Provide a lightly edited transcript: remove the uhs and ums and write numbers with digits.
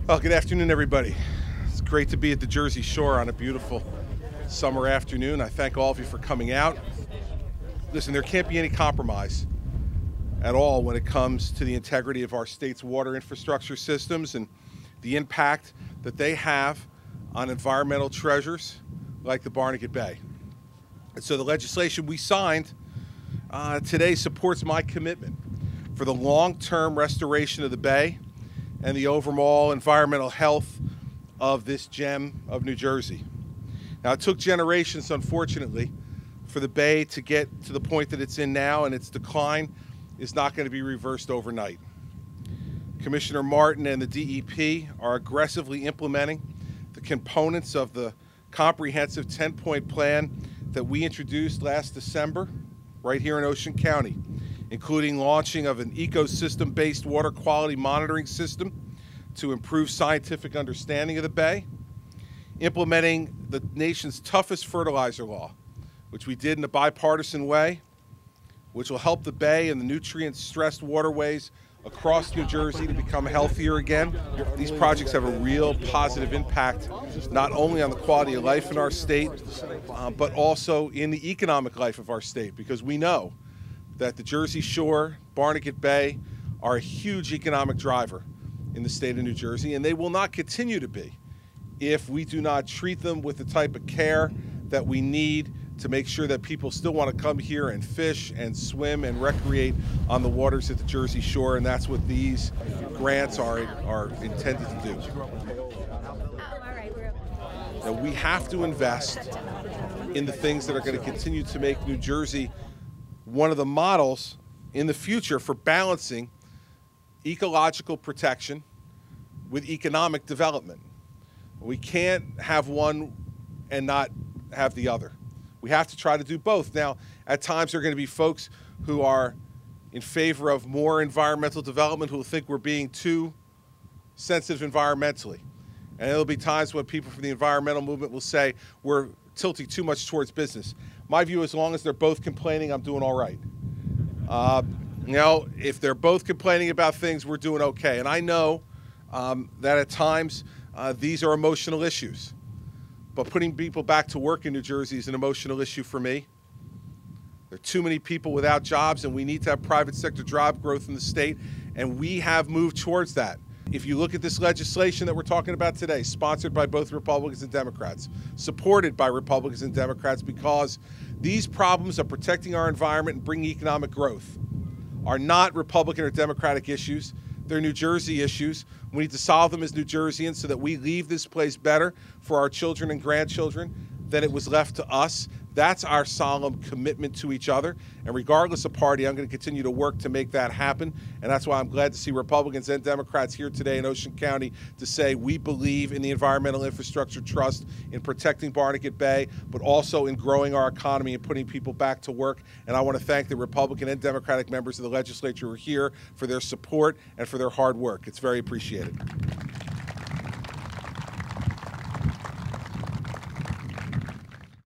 Well, good afternoon, everybody. It's great to be at the Jersey Shore on a beautiful summer afternoon. I thank all of you for coming out. Listen, there can't be any compromise at all when it comes to the integrity of our state's water infrastructure systems and the impact that they have on environmental treasures like the Barnegat Bay. And so the legislation we signed today supports my commitment for the long-term restoration of the bay and the overall environmental health of this gem of New Jersey. Now, it took generations, unfortunately, for the bay to get to the point that it's in now, and its decline is not going to be reversed overnight. Commissioner Martin and the DEP are aggressively implementing the components of the comprehensive 10-point plan that we introduced last December right here in Ocean County, including launching of an ecosystem-based water quality monitoring system to improve scientific understanding of the bay, implementing the nation's toughest fertilizer law, which we did in a bipartisan way, which will help the bay and the nutrient-stressed waterways across New Jersey to become healthier again. These projects have a real positive impact, not only on the quality of life in our state, but also in the economic life of our state, because we know that the Jersey Shore, Barnegat Bay are a huge economic driver in the state of New Jersey, and they will not continue to be if we do not treat them with the type of care that we need to make sure that people still want to come here and fish and swim and recreate on the waters at the Jersey Shore, and that's what these grants are intended to do. Now, we have to invest in the things that are going to continue to make New Jersey one of the models in the future for balancing ecological protection with economic development. We can't have one and not have the other. We have to try to do both. Now, at times there are going to be folks who are in favor of more environmental development who will think we're being too sensitive environmentally. And there'll be times when people from the environmental movement will say we're tilting too much towards business. My view, as long as they're both complaining, I'm doing all right. If they're both complaining about things, we're doing okay. And I know that at times these are emotional issues. But putting people back to work in New Jersey is an emotional issue for me. There are too many people without jobs, and we need to have private sector job growth in the state, and we have moved towards that. If you look at this legislation that we're talking about today, sponsored by both Republicans and Democrats, supported by Republicans and Democrats, because these problems of protecting our environment and bringing economic growth are not Republican or Democratic issues. They're New Jersey issues. We need to solve them as New Jerseyans so that we leave this place better for our children and grandchildren than it was left to us. That's our solemn commitment to each other. And regardless of party, I'm going to continue to work to make that happen. And that's why I'm glad to see Republicans and Democrats here today in Ocean County to say we believe in the Environmental Infrastructure Trust, in protecting Barnegat Bay, but also in growing our economy and putting people back to work. And I want to thank the Republican and Democratic members of the legislature who are here for their support and for their hard work. It's very appreciated.